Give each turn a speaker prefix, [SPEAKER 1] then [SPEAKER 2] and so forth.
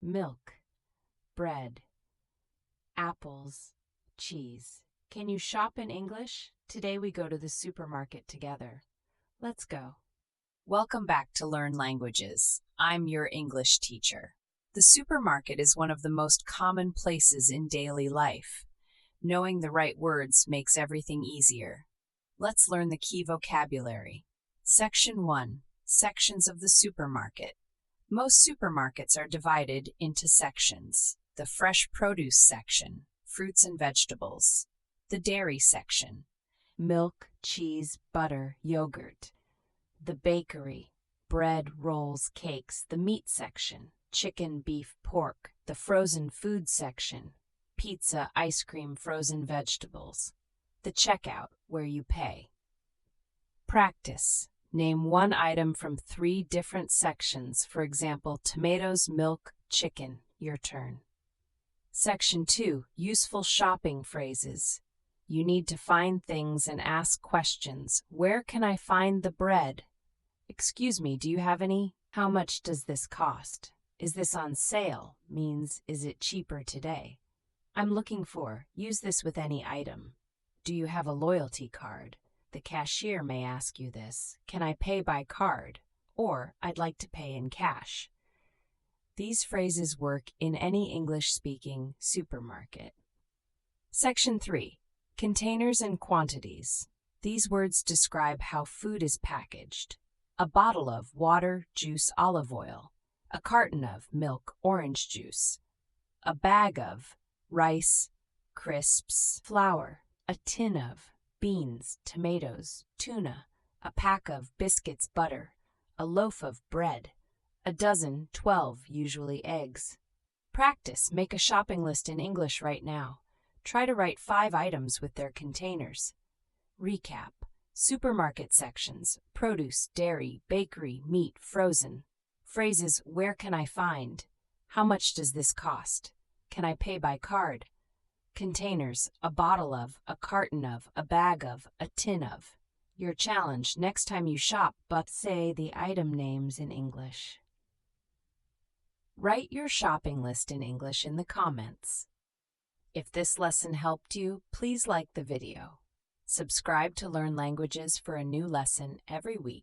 [SPEAKER 1] milk, bread, apples, cheese. Can you shop in English? Today we go to the supermarket together. Let's go. Welcome back to Learn Languages. I'm your English teacher. The supermarket is one of the most common places in daily life. Knowing the right words makes everything easier. Let's learn the key vocabulary. Section 1. Sections of the supermarket. Most supermarkets are divided into sections. The fresh produce section, fruits and vegetables. The dairy section, milk, cheese, butter, yogurt. The bakery, bread, rolls, cakes. The meat section, chicken, beef, pork. The frozen food section, pizza, ice cream, frozen vegetables. The checkout, where you pay. Practice. Name one item from 3 different sections. For example, tomatoes, milk, chicken. Your turn. Section 2. Useful shopping phrases. You need to find things and ask questions. Where can I find the bread? Excuse me, do you have any? How much does this cost? Is this on sale? Means, is it cheaper today? I'm looking for. Use this with any item. Do you have a loyalty card? The cashier may ask you this. Can I pay by card? Or, I'd like to pay in cash. These phrases work in any English-speaking supermarket. Section 3. Containers and quantities. These words describe how food is packaged. A bottle of water, juice, olive oil. A carton of milk, orange juice. A bag of rice, crisps, flour. A tin of beans, tomatoes, tuna. A pack of biscuits, butter. A loaf of bread. A dozen, 12, usually eggs. Practice. Make a shopping list in English right now. Try to write 5 items with their containers. Recap. Supermarket sections: produce, dairy, bakery, meat, frozen. Phrases: where can I find? How much does this cost? Can I pay by card? Containers: a bottle of, a carton of, a bag of, a tin of. Your challenge: next time you shop, but say the item names in English. Write your shopping list in English in the comments. If this lesson helped you, please like the video. Subscribe to Learn Languages for a new lesson every week.